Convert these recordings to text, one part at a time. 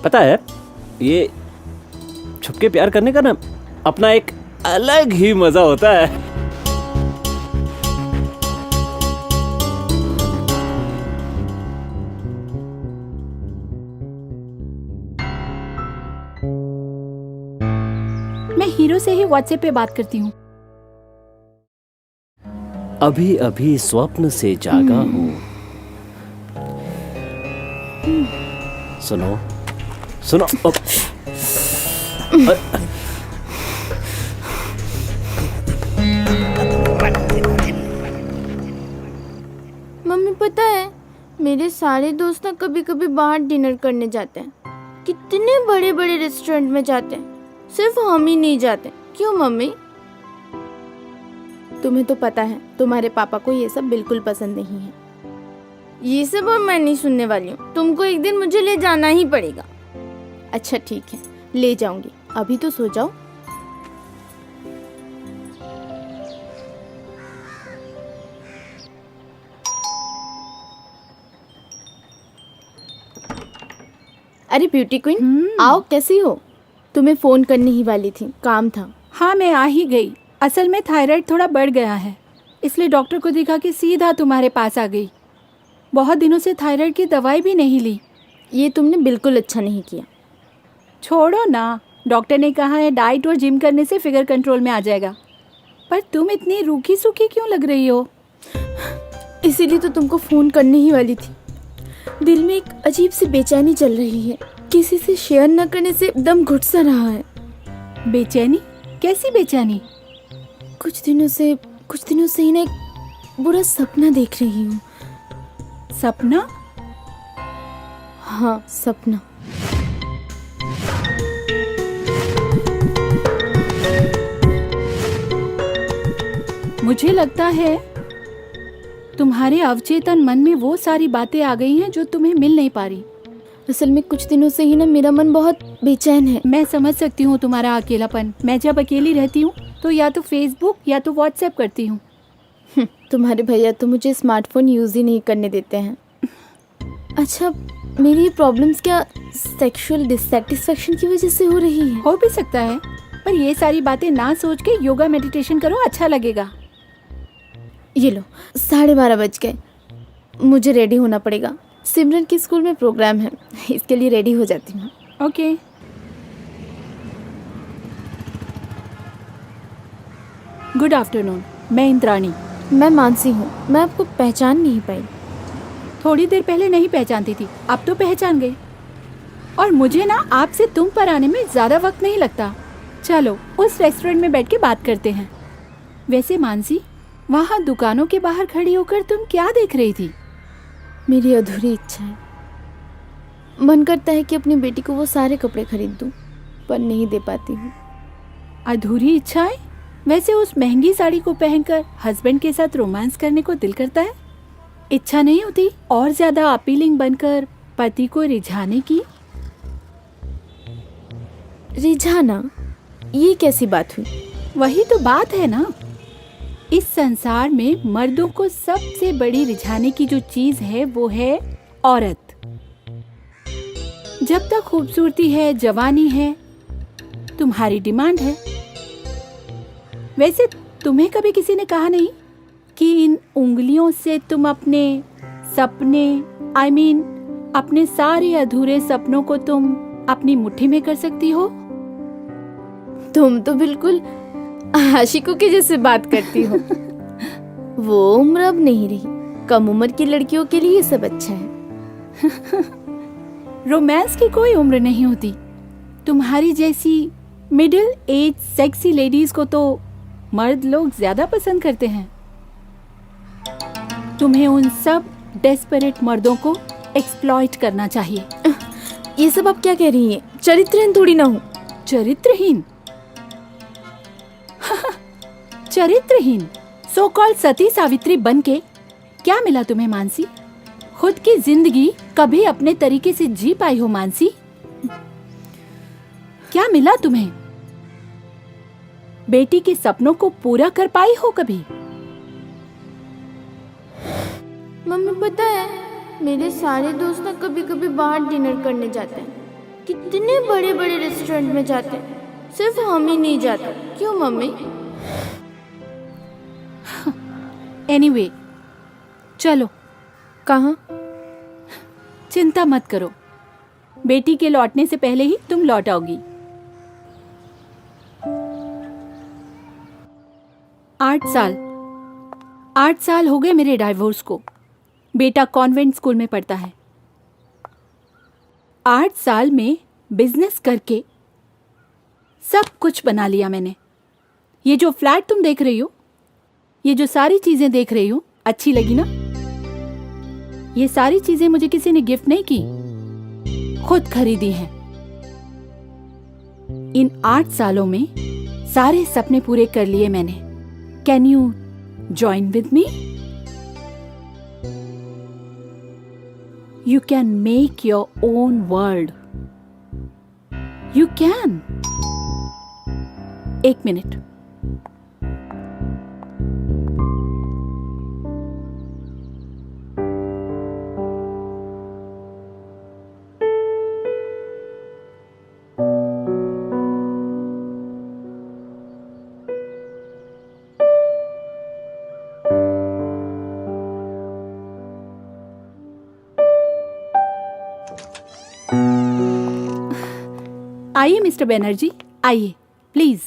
पता है, ये छुपके प्यार करने का ना अपना एक अलग ही मजा होता है। मैं हीरो से ही व्हाट्सएप पे बात करती हूँ। अभी अभी स्वप्न से जागा हूँ। सुनो सुनो। मम्मी पता है, मेरे सारे दोस्त ना कभी कभी बाहर डिनर करने जाते हैं। कितने बड़े बड़े रेस्टोरेंट में जाते हैं, सिर्फ हम ही नहीं जाते। क्यों मम्मी? तुम्हें तो पता है तुम्हारे पापा को ये सब बिल्कुल पसंद नहीं है। ये सब अब मैं नहीं सुनने वाली हूँ। तुमको एक दिन मुझे ले जाना ही पड़ेगा। अच्छा ठीक है, ले जाऊंगी। अभी तो सो जाओ। अरे ब्यूटी क्वीन, आओ। कैसी हो? तुम्हें फोन करने ही वाली थी, काम था। हाँ, मैं आ ही गई। असल में थायराइड थोड़ा बढ़ गया है, इसलिए डॉक्टर को दिखा के सीधा तुम्हारे पास आ गई। बहुत दिनों से थायराइड की दवाई भी नहीं ली। ये तुमने बिल्कुल अच्छा नहीं किया। छोड़ो ना, डॉक्टर ने कहा है डाइट और जिम करने से फिगर कंट्रोल में आ जाएगा। पर तुम इतनी रूखी सूखी क्यों लग रही हो? इसीलिए तो तुमको फोन करने ही वाली थी। दिल में एक अजीब सी बेचैनी चल रही है। किसी से शेयर न करने से दम घुट सा रहा है। बेचैनी? कैसी बेचैनी? कुछ दिनों से ही ना एक बुरा सपना देख रही हूँ। सपना? हाँ, सपना। मुझे लगता है तुम्हारे अवचेतन मन में वो सारी बातें आ गई हैं जो तुम्हें मिल नहीं पा रही। असल में कुछ दिनों से ही ना मेरा मन बहुत बेचैन है। मैं समझ सकती हूँ तुम्हारा अकेलापन। मैं जब अकेली रहती हूँ तो या तो फेसबुक या तो व्हाट्सएप करती हूँ। तुम्हारे भैया तो मुझे स्मार्टफोन यूज ही नहीं करने देते हैं। अच्छा, मेरी प्रॉब्लम्स क्या सेक्सुअल डिससैटिस्फैक्शन की वजह से हो रही है? हो भी सकता है, पर ये सारी बातें ना सोच के योगा मेडिटेशन करो, अच्छा लगेगा। ये लो, 12:30 बज गए। मुझे रेडी होना पड़ेगा। सिमरन के स्कूल में प्रोग्राम है, इसके लिए रेडी हो जाती हूँ। ओके। गुड आफ्टरनून, मैं इंद्राणी। मैं मानसी हूँ। मैं आपको पहचान नहीं पाई। थोड़ी देर पहले नहीं पहचानती थी, अब तो पहचान गई। और मुझे ना आपसे तुम पर आने में ज़्यादा वक्त नहीं लगता। चलो उस रेस्टोरेंट में बैठ के बात करते हैं। वैसे मानसी, वहाँ दुकानों के बाहर खड़ी होकर तुम क्या देख रही थी? मेरी अधूरी इच्छा है। मन करता है कि अपनी बेटी को वो सारे कपड़े खरीद दूँ, पर नहीं दे पाती हूँ। अधूरी इच्छाएं? वैसे उस महंगी साड़ी को पहनकर हस्बैंड के साथ रोमांस करने को दिल करता है। इच्छा नहीं होती और ज्यादा अपीलिंग बनकर पति को रिझाने की? रिझाना? ये कैसी बात हुई? वही तो बात है ना। इस संसार में मर्दों को सबसे बड़ी रिझाने की जो चीज है वो है औरत। जब तक खूबसूरती है, जवानी है, तुम्हारी डिमांड है। वैसे तुम्हें कभी किसी ने कहा नहीं कि इन उंगलियों से तुम अपने सपने, अपने सारे अधूरे सपनों को तुम अपनी मुट्ठी में कर सकती हो? तुम तो बिल्कुल आशिकों के जैसे बात करती हो। वो उम्र अब नहीं रही। कम उम्र की लड़कियों के लिए सब अच्छा है। रोमांस की कोई उम्र नहीं होती। तुम्हारी जैसी मिडिल एज सेक्सी लेडीज को तो मर्द लोग ज्यादा पसंद करते हैं। तुम्हें उन सब डेस्परेट मर्दों को एक्सप्लॉइट करना चाहिए। ये सब आप क्या कह रही हैं? चरित्रहीन थोड़ी ना हूँ। चरित्रहीन? चरित्रहीन? सो कॉल्ड सती सावित्री बनके क्या मिला तुम्हें मानसी? खुद की जिंदगी कभी अपने तरीके से जी पाई हो मानसी? क्या मिला तुम्हें? बेटी के सपनों को पूरा कर पाई हो कभी? मम्मी पता है, मेरे सारे दोस्त ना कभी कभी बाहर डिनर करने जाते हैं। कितने बड़े बड़े रेस्टोरेंट में जाते हैं, सिर्फ हम ही नहीं जाते। क्यों मम्मी? एनीवे, चलो। कहाँ? चिंता मत करो, बेटी के लौटने से पहले ही तुम लौट आओगी। 8 साल हो गए मेरे डाइवोर्स को। बेटा कॉन्वेंट स्कूल में पढ़ता है। 8 साल में बिजनेस करके सब कुछ बना लिया मैंने। ये जो फ्लैट तुम देख रही हो, ये जो सारी चीजें देख रही हो, अच्छी लगी ना? ये सारी चीजें मुझे किसी ने गिफ्ट नहीं की, खुद खरीदी हैं। इन 8 सालों में सारे सपने पूरे कर लिए मैंने। Can you join with me? You can make your own world. You can. 1 minute. आइए मिस्टर बनर्जी, आइए प्लीज।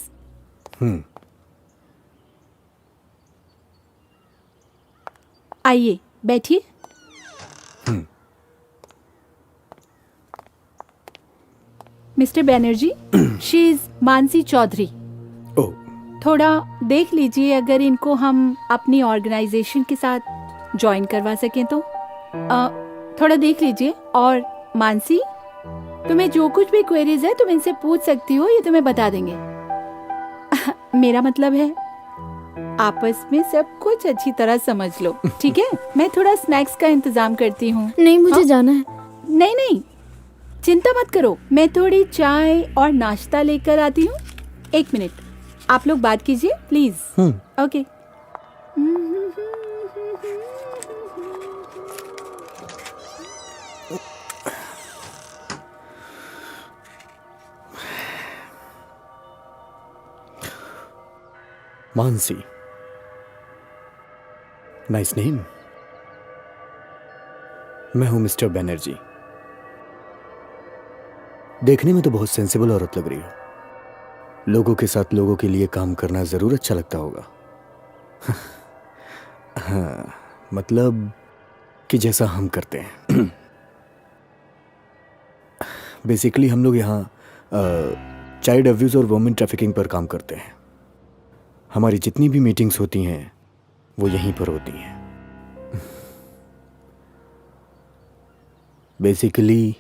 आइए बैठिए। Mister Banerjee, she is Mansi Chaudhary. थोड़ा देख लीजिए अगर इनको हम अपनी ऑर्गेनाइजेशन के साथ ज्वाइन करवा सकें तो। थोड़ा देख लीजिए। और मानसी, तुम्हें जो कुछ भी क्वेरीज है तुम इनसे पूछ सकती हो, ये तुम्हें बता देंगे। मेरा मतलब है आपस में सब कुछ अच्छी तरह समझ लो, ठीक है? मैं थोड़ा स्नैक्स का इंतजाम करती हूँ। नहीं, मुझे जाना है। नहीं, चिंता मत करो, मैं थोड़ी चाय और नाश्ता लेकर आती हूँ। 1 मिनट, आप लोग बात कीजिए please. Okay. Mansi, nice name. मैं हूं मिस्टर बनर्जी। देखने में तो बहुत सेंसिबल औरत लग रही हो। लोगों के साथ लोगों के लिए काम करना जरूर अच्छा लगता होगा। हाँ, मतलब कि जैसा हम करते हैं। बेसिकली हम लोग यहाँ चाइल्ड अब्यूज और वुमेन ट्रैफिकिंग पर काम करते हैं। हमारी जितनी भी मीटिंग्स होती हैं वो यहीं पर होती हैं। बेसिकली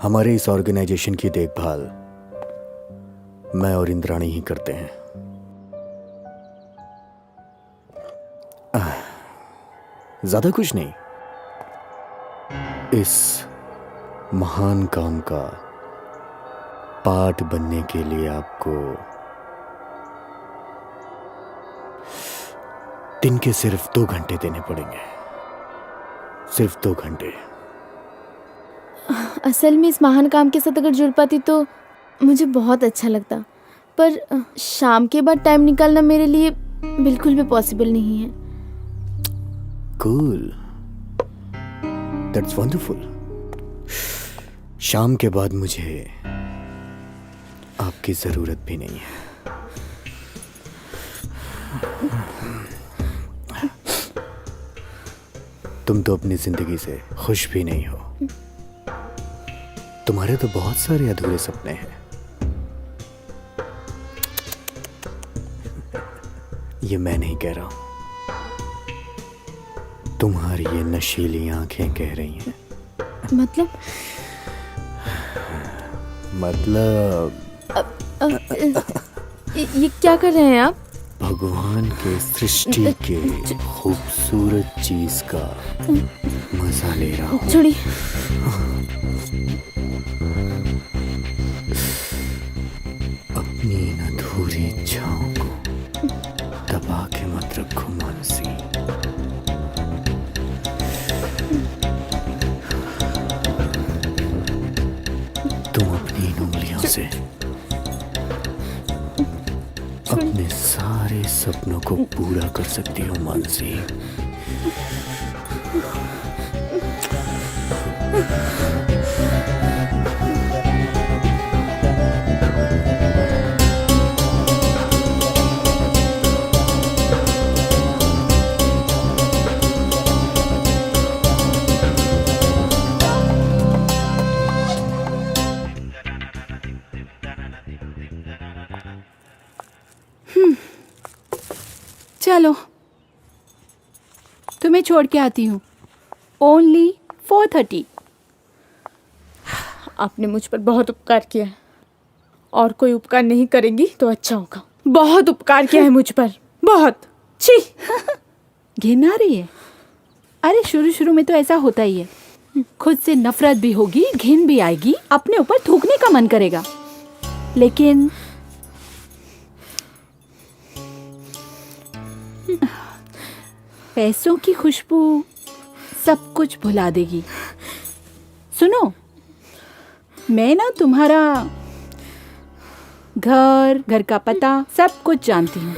हमारे इस ऑर्गेनाइजेशन की देखभाल मैं और इंद्राणी ही करते हैं। ज्यादा कुछ नहीं। इस महान काम का पार्ट बनने के लिए आपको दिन के सिर्फ 2 घंटे देने पड़ेंगे। सिर्फ 2 घंटे। असल में इस महान काम के साथ अगर जुड़ पाती तो मुझे बहुत अच्छा लगता, पर शाम के बाद टाइम निकालना मेरे लिए बिल्कुल भी पॉसिबल नहीं है। Cool, that's wonderful. शाम के बाद मुझे आपकी जरूरत भी नहीं है। तुम तो अपनी जिंदगी से खुश भी नहीं हो। तुम्हारे तो बहुत सारे अधूरे सपने हैं। ये मैं नहीं कह रहा हूं, तुम्हारी ये नशीली आंखें कह रही हैं। मतलब ये क्या कर रहे हैं आप? भगवान के सृष्टि के खूबसूरत चीज का मजा ले रहा हूँ। छोड़िए। अपनी इन अधूरी इच्छाओं को दबा के मत रखो मानसी। से अपने सारे सपनों को पूरा कर सकती हो मानसी। चलो तुम्हें छोड़ के आती हूँ। ओनली 4:30। आपने मुझ पर बहुत उपकार किया है, और कोई उपकार नहीं करेगी तो अच्छा होगा। बहुत उपकार किया है मुझ पर, बहुत। छी। घिन आ रही है? अरे शुरू शुरू में तो ऐसा होता ही है। खुद से नफरत भी होगी, घिन भी आएगी, अपने ऊपर थूकने का मन करेगा, लेकिन पैसों की खुशबू सब कुछ भुला देगी। सुनो, मैं ना तुम्हारा घर का पता सब कुछ जानती हूँ।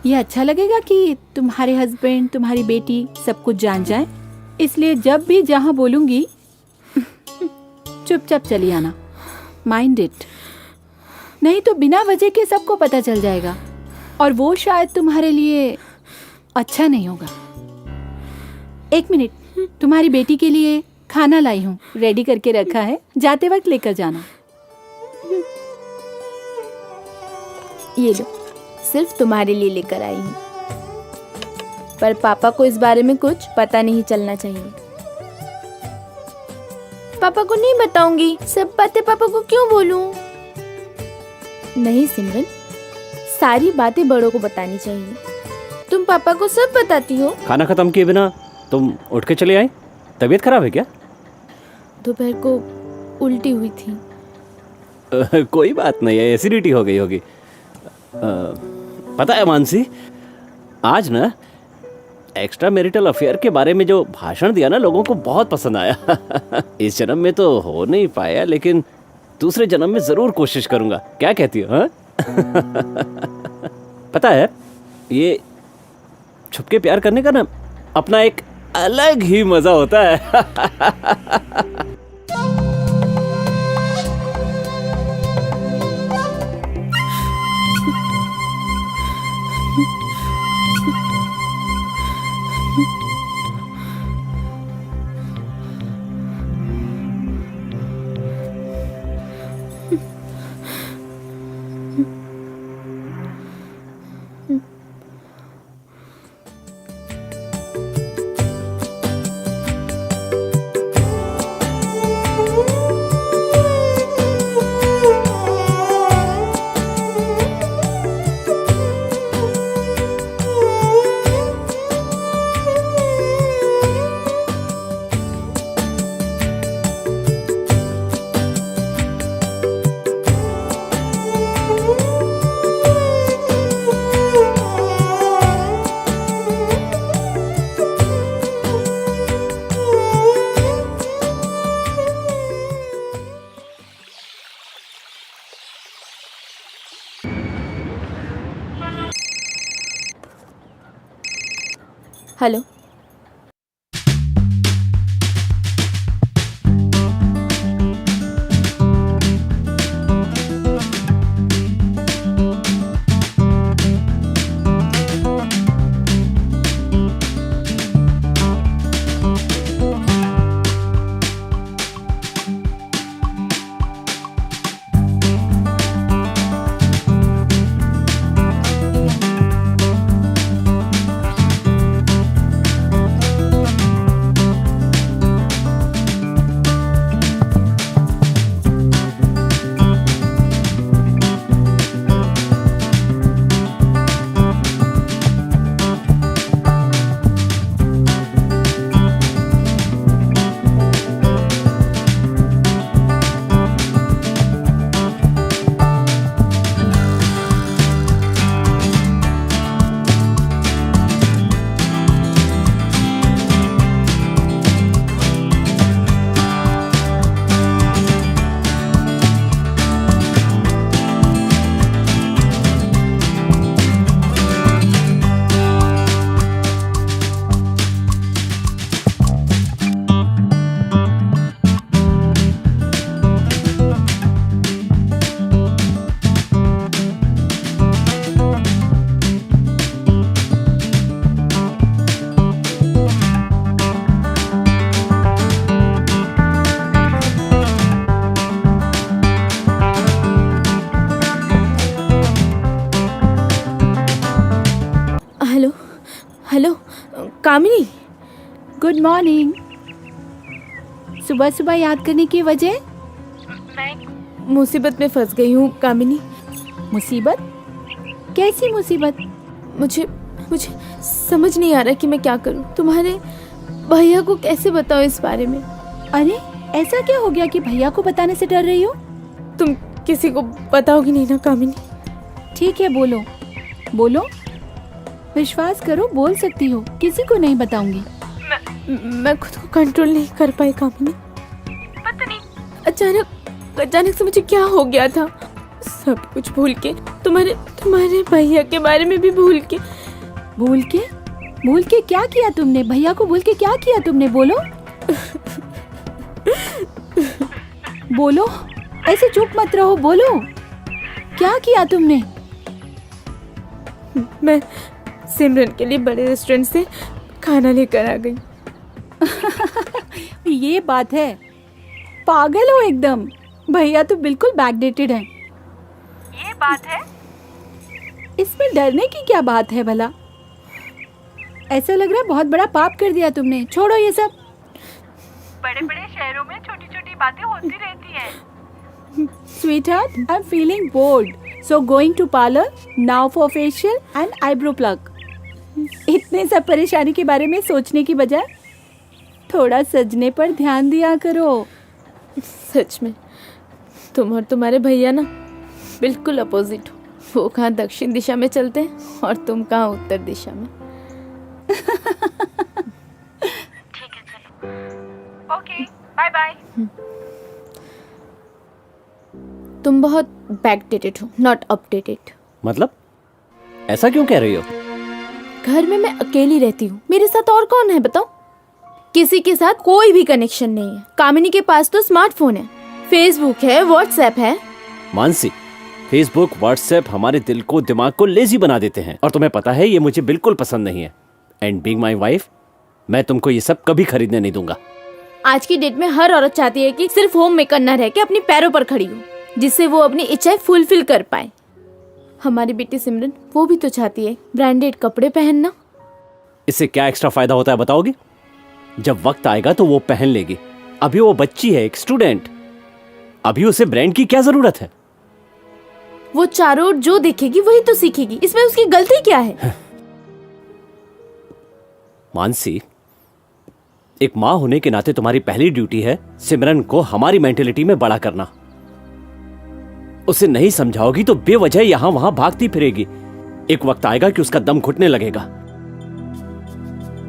ये अच्छा लगेगा कि तुम्हारे हस्बैंड, तुम्हारी बेटी सब कुछ जान जाए, इसलिए जब भी जहाँ बोलूँगी चुपचाप चली आना। Mind it. नहीं तो बिना वजह के सबको पता चल जाएगा, और वो शायद तुम्हारे लिए अच्छा नहीं होगा। 1 मिनट, तुम्हारी बेटी के लिए खाना लाई हूँ, रेडी करके रखा है, जाते वक्त लेकर जाना। ये लो, सिर्फ तुम्हारे लिए लेकर आई हूँ, पर पापा को इस बारे में कुछ पता नहीं चलना चाहिए। पापा को नहीं बताऊंगी, सब बातें पापा को क्यों बोलूं? नहीं सिमरन, सारी बातें बड़ों को बतानी चाहिए। तुम पापा को सब बताती हो। खाना खत्म किए बिना तुम उठ के चले आई? तबीयत खराब है क्या? दोपहर को उल्टी हुई थी। कोई बात नहीं है, एसिडिटी हो गई होगी। पता है मानसी, आज ना एक्स्ट्रा मैरिटल अफेयर के बारे में जो भाषण दिया ना, लोगों को बहुत पसंद आया। इस जन्म में तो हो नहीं पाया, लेकिन दूसरे जन्म में जरूर कोशिश करूंगा। क्या कहती हो? हाँ? पता है, ये छुपके प्यार करने का ना अपना एक अलग ही मजा होता है। हेलो। कामिनी, गुड मॉर्निंग। सुबह सुबह याद करने की वजह? मुसीबत में फंस गई हूँ कामिनी। मुसीबत? कैसी मुसीबत? मुझे मुझे समझ नहीं आ रहा कि मैं क्या करूँ। तुम्हारे भैया को कैसे बताऊँ इस बारे में? अरे ऐसा क्या हो गया कि भैया को बताने से डर रही हो? तुम किसी को बताओगी नहीं ना कामिनी? ठीक है, बोलो बोलो, विश्वास करो, बोल सकती हो, किसी को नहीं बताऊंगी। मैं खुद को कंट्रोल नहीं कर पाई कामिनी। पता नहीं अचानक से मुझे क्या हो गया था। सब कुछ भूल के तुम्हारे भैया के बारे में भी भूल के क्या किया तुमने? भैया को भूल के क्या किया तुमने? बोलो बोलो, ऐसे चुप मत रहो, बोलो क्या किया तुमने? मैं सिमरन के लिए बड़े रेस्टोरेंट से खाना लेकर आ गई। ये बात है? पागल हो एकदम। भैया तो बिल्कुल बैकडेटेड है। ये बात है? इसमें डरने की क्या बात है भला? ऐसा लग रहा है बहुत बड़ा पाप कर दिया तुमने। छोड़ो ये सब। बड़े बड़े शहरों में छोटी छोटी बातें होती रहती हैं। Sweetheart, I'm feeling bored. So going to parlor now for facial and eyebrow pluck. इतने सब परेशानी के बारे में सोचने की बजाय थोड़ा सजने पर ध्यान दिया करो। सच में तुम और तुम्हारे भैया ना बिल्कुल अपोजिट हो। वो कहाँ दक्षिण दिशा में चलते हैं और तुम कहाँ उत्तर दिशा में। ठीक है, चलो। Okay, bye bye. तुम बहुत बैकडेटेड हो, नॉट अपडेटेड। मतलब ऐसा क्यों कह रही हो? घर में मैं अकेली रहती हूँ, मेरे साथ और कौन है बताओ? किसी के साथ कोई भी कनेक्शन नहीं है। कामिनी के पास तो स्मार्टफोन है, फेसबुक है, व्हाट्सएप है। मानसी, फेसबुक व्हाट्सएप हमारे दिल को दिमाग को लेजी बना देते हैं और तुम्हें पता है ये मुझे बिल्कुल पसंद नहीं है। एंड बीइंग माई वाइफ, मैं तुमको ये सब कभी खरीदने नहीं दूंगा। आज की डेट में हर औरत चाहती है कि सिर्फ होम मेकर न रह के अपनी पैरों पर खड़ी हो, जिससे वो अपनी इच्छाएं फुलफिल कर पाए। हमारी बेटी सिमरन वो भी तो चाहती है ब्रांडेड कपड़े पहनना। इससे क्या एक्स्ट्रा फायदा होता है बताओगे? जब वक्त आएगा तो वो पहन लेगी। अभी वो बच्ची है, एक स्टूडेंट। अभी उसे ब्रांड की क्या जरूरत है? वो चारों ओर जो देखेगी वही तो सीखेगी, इसमें उसकी गलती क्या है? मानसी, एक माँ होने के नाते तुम्हारी पहली ड्यूटी है सिमरन को हमारी मेंटेलिटी में बड़ा करना। उसे नहीं समझाओगी तो बेवजह यहां वहां भागती फिरेगी। एक वक्त आएगा कि उसका दम घुटने लगेगा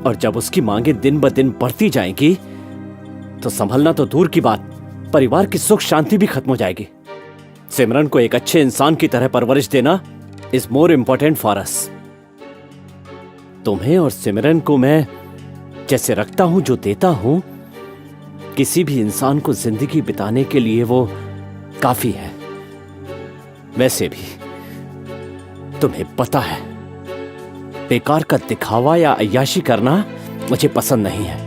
और जब उसकी मांगे दिन ब दिन बढ़ती जाएंगी तो संभलना तो दूर की बात, परिवार की सुख शांति भी खत्म हो जाएगी। सिमरन को एक अच्छे इंसान की तरह परवरिश देना is more important for us. तुम्हें और सिमरन को मैं जैसे रखता हूं, जो देता हूं, किसी भी इंसान को जिंदगी बिताने के लिए वो काफी है। वैसे भी तुम्हें पता है, बेकार का दिखावा या अय्याशी करना मुझे पसंद नहीं है।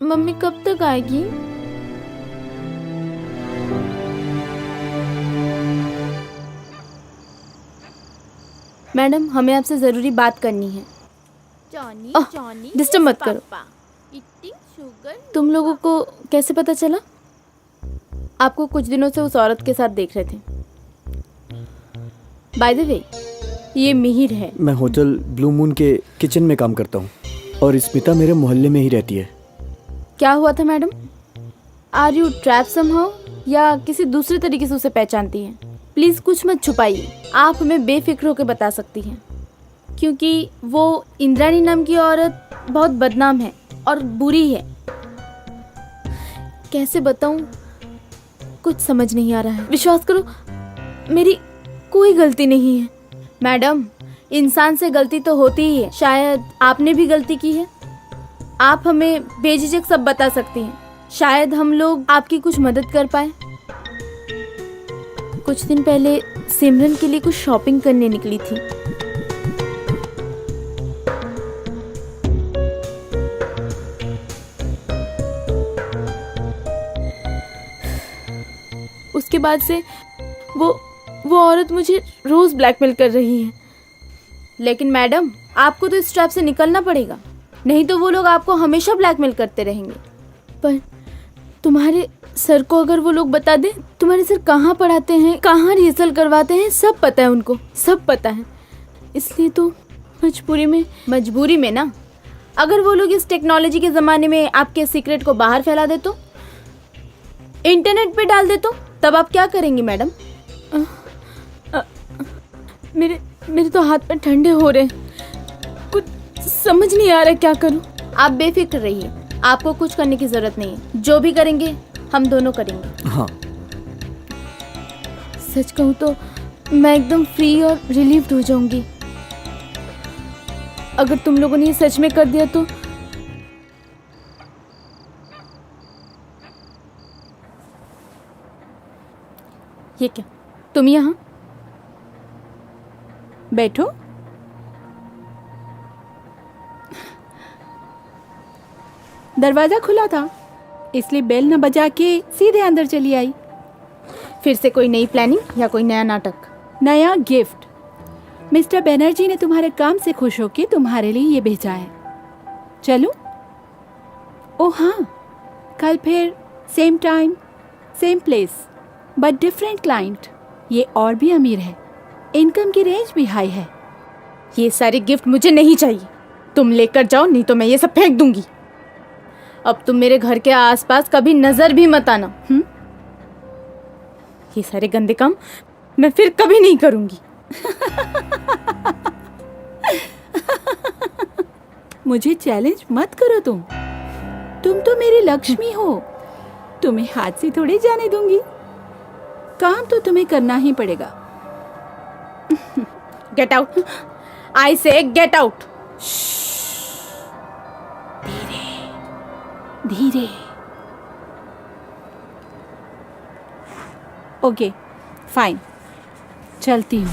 मम्मी कब तक आएगी? मैडम, हमें आपसे जरूरी बात करनी है। डिस्टर्ब मत करो। तुम लोगों को कैसे पता चला? आपको कुछ दिनों से उस औरत के साथ देख रहे थे। बाय द वे, ये मिहिर है। मैं होटल ब्लू मून के किचन में काम करता हूँ और स्मिता मेरे मोहल्ले में ही रहती है। क्या हुआ था madam? Are you trap somehow या किसी दूसरे तरीके से उसे पहचानती हैं? प्लीज़ कुछ मत छुपाइए, आप हमें बेफिक्र होकर बता सकती हैं, क्योंकि वो इंद्राणी नाम की औरत बहुत बदनाम है और बुरी है। कैसे बताऊं, कुछ समझ नहीं आ रहा है। विश्वास करो, मेरी कोई गलती नहीं है। मैडम, इंसान से गलती तो होती ही है, शायद आपने भी गलती की है। आप हमें बेझिझक सब बता सकती हैं, शायद हम लोग आपकी कुछ मदद कर पाए। कुछ दिन पहले सिमरन के लिए कुछ शॉपिंग करने निकली थी। बाद से वो औरत मुझे रोज ब्लैकमेल कर रही है। लेकिन मैडम, आपको तो इस ट्रैप से निकलना पड़ेगा, नहीं तो वो लोग आपको हमेशा ब्लैकमेल करते रहेंगे। पर तुम्हारे सर को अगर वो लोग बता दें तुम्हारे सर कहाँ पढ़ाते हैं, कहाँ रिहर्सल करवाते हैं, सब पता है उनको, सब पता है। इसलिए तो मजबूरी में ना, अगर वो लोग इस टेक्नोलॉजी के ज़माने में आपके सीक्रेट को बाहर फैला दे तो, इंटरनेट पे डाल दे तो, तब आप क्या करेंगी मैडम? मेरे तो हाथ पैर ठंडे हो रहे हैं, कुछ समझ नहीं आ रहा क्या करूं। आप बेफिक्र रहिए, आपको कुछ करने की जरूरत नहीं है, जो भी करेंगे हम दोनों करेंगे। हाँ। सच कहूँ तो मैं एकदम फ्री और रिलीव्ड हो जाऊंगी। अगर तुम लोगों ने ये सच में कर दिया तो ये क्या, तुम यहाँ? बैठो। दरवाजा खुला था, इसलिए बेल न बजा के सीधे अंदर चली आई। फिर से कोई नई प्लानिंग या कोई नया नाटक? नया गिफ्ट। मिस्टर बनर्जी ने तुम्हारे काम से खुश होकर तुम्हारे लिए ये भेजा है। चलो। ओह हाँ, कल फिर same time same place but different client. ये और भी अमीर है, इनकम की रेंज भी हाई है। ये सारे गिफ्ट मुझे नहीं चाहिए, तुम लेकर जाओ, नहीं तो मैं ये सब फेंक दूंगी। अब तुम मेरे घर के आसपास कभी नजर भी मत आना। ये सारे गंदे काम मैं फिर कभी नहीं करूंगी। मुझे चैलेंज मत करो तुम तो मेरी लक्ष्मी हो, तुम्हें हाथ से थोड़ी जाने दूंगी। काम तो तुम्हें करना ही पड़ेगा। गेट आउट, आई से गेट आउट। धीरे। ओके फाइन, चलती हूँ।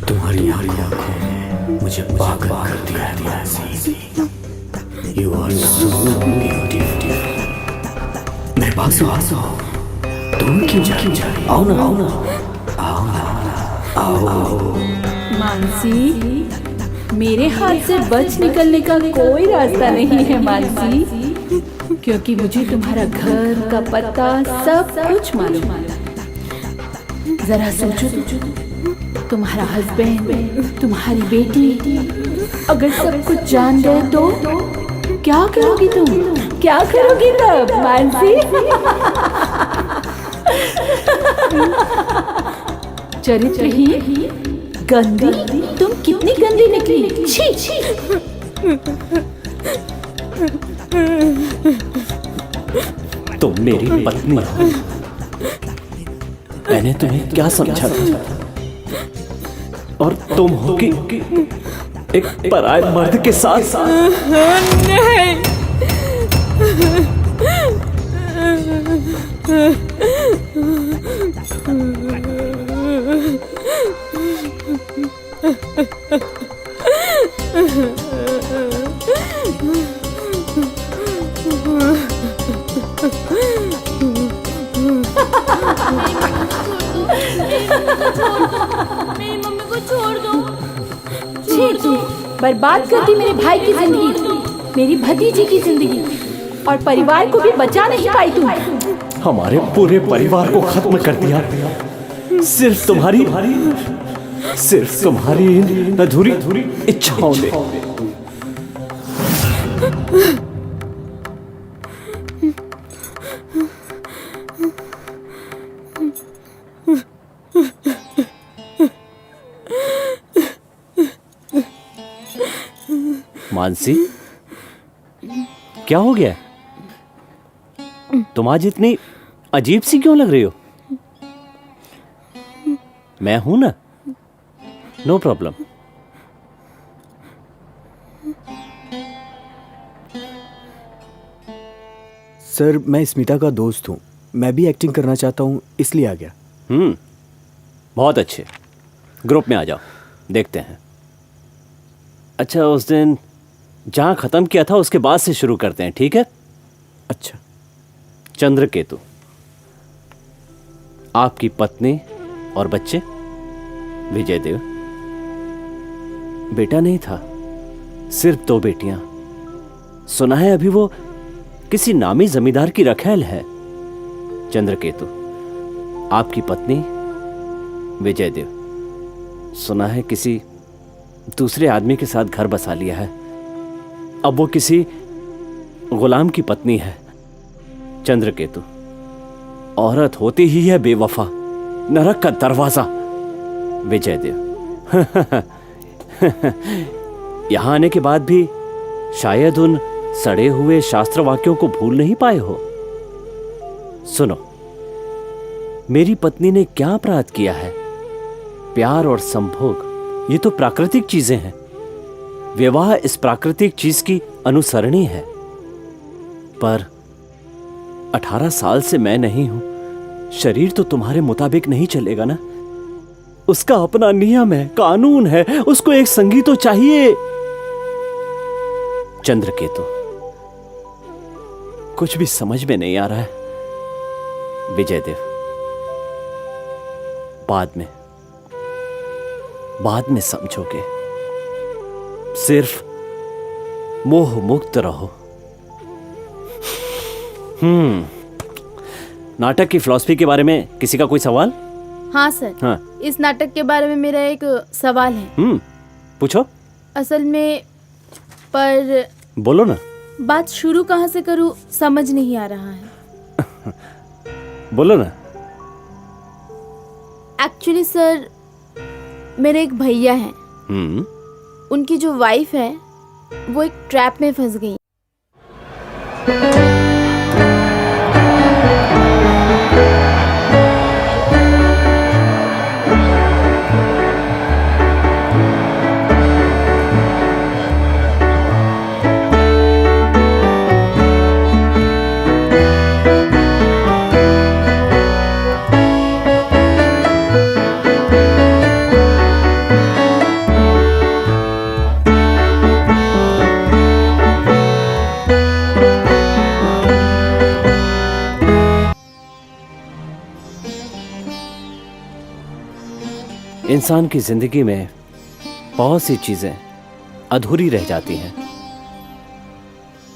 तुम्हारी आंखों ने मुझे पागल कर दिया है Mansi. You are so beautiful। मेरे पास आओ। तुम क्यों जा रही? आओ ना। आओ। मानसी, मेरे हाथ से बच निकलने का कोई रास्ता नहीं है मानसी, क्योंकि मुझे तुम्हारा घर का पता सब कुछ मालूम है। जरा सोचो, तुम्हारा हस्बैंड, तुम्हारी बेटी अगर सब कुछ जान गए तो क्या करोगी तुम? क्या करोगी तब मानसी? चरित्रहीन, गंदी, तुम कितनी गंदी निकली। छी छी। तुम मेरी पत्नी हो, मैंने तुम्हें क्या समझा था, और तुम हो कि एक पराये मर्द के साथ। मेरी मम्मी को छोड़ दो। बर्बाद कर दी मेरे भाई की जिंदगी, मेरी भतीजी की जिंदगी, और परिवार को भी बचा नहीं पाई तुम। हमारे पूरे परिवार को खत्म कर दिया, सिर्फ तुम्हारी इन अधूरी इच्छाओं ने। मानसी, क्या हो गया? तुम आज इतनी अजीब सी क्यों लग रही हो? मैं हूं ना, नो प्रॉब्लम। सर, मैं स्मिता का दोस्त हूँ। मैं भी एक्टिंग करना चाहता हूँ, इसलिए आ गया। बहुत अच्छे, ग्रुप में आ जाओ, देखते हैं। अच्छा, उस दिन जहाँ ख़त्म किया था उसके बाद से शुरू करते हैं, ठीक है? अच्छा। चंद्रकेतु, आपकी पत्नी और बच्चे? विजयदेव, बेटा नहीं था, सिर्फ 2 बेटियां। सुना है अभी वो किसी नामी जमींदार की रखैल है। चंद्रकेतु, आपकी पत्नी? विजयदेव, सुना है किसी दूसरे आदमी के साथ घर बसा लिया है, अब वो किसी गुलाम की पत्नी है। चंद्रकेतु, औरत होती ही है बेवफा, नरक का दरवाजा। विजयदेव, यहां आने के बाद भी शायद उन सड़े हुए शास्त्र वाक्यों को भूल नहीं पाए हो। सुनो, मेरी पत्नी ने क्या अपराध किया है? प्यार और संभोग ये तो प्राकृतिक चीजें हैं। विवाह इस प्राकृतिक चीज की अनुसरणी है। पर 18 साल से मैं नहीं हूं, शरीर तो तुम्हारे मुताबिक नहीं चलेगा ना। उसका अपना नियम है, कानून है, उसको एक संगी तो चाहिए। चंद्रकेतु, कुछ भी समझ में नहीं आ रहा है। विजयदेव, बाद में समझोगे। सिर्फ मोह मुक्त रहो। नाटक की फिलॉसफी के बारे में किसी का कोई सवाल? हाँ सर। हाँ, इस नाटक के बारे में मेरा एक सवाल है। पूछो। असल में, पर बोलो ना। बात शुरू कहाँ से करूँ समझ नहीं आ रहा है। बोलो ना। एक्चुअली सर, मेरे एक भैया हैं। उनकी जो वाइफ है वो एक ट्रैप में फंस गई। इंसान की जिंदगी में बहुत सी चीजें अधूरी रह जाती हैं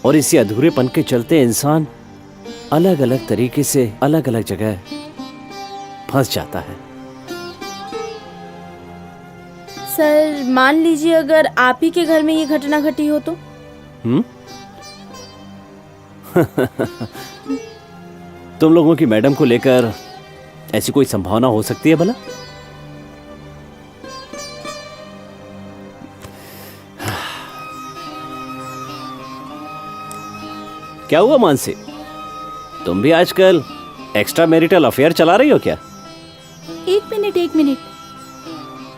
और इसी अधूरेपन के चलते इंसान अलग अलग तरीके से अलग अलग जगह फंस जाता है। सर, मान लीजिए अगर आप ही के घर में ये घटना घटी हो तो? तुम लोगों की मैडम को लेकर ऐसी कोई संभावना हो सकती है भला? क्या हुआ मानसी, तुम भी आजकल एक्स्ट्रा मैरिटल अफेयर चला रही हो क्या? एक मिनट।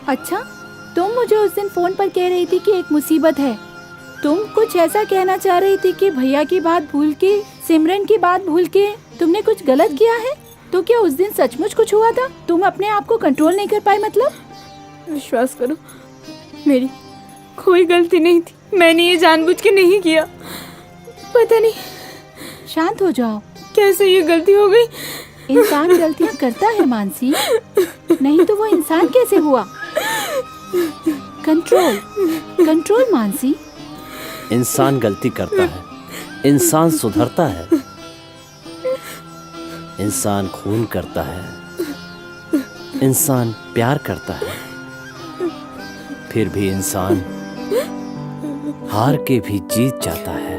अच्छा, तुम मुझे उस दिन फोन पर कह रही थी कि एक मुसीबत है। तुम कुछ ऐसा कहना चाह रही थी कि भैया की बात भूल के, सिमरन की बात भूल के तुमने कुछ गलत किया है। तो क्या उस दिन सचमुच कुछ हुआ था? तुम अपने आप को कंट्रोल नहीं कर पाए मतलब? विश्वास करो, मेरी कोई गलती नहीं थी। मैंने ये जानबूझ के नहीं किया। पता नहीं। शांत हो जाओ। कैसे ये गलती हो गई? इंसान गलतियाँ करता है मानसी, नहीं तो वो इंसान कैसे हुआ? कंट्रोल मानसी। इंसान गलती करता है, इंसान सुधरता है, इंसान खून करता है, इंसान प्यार करता है, फिर भी इंसान हार के भी जीत जाता है।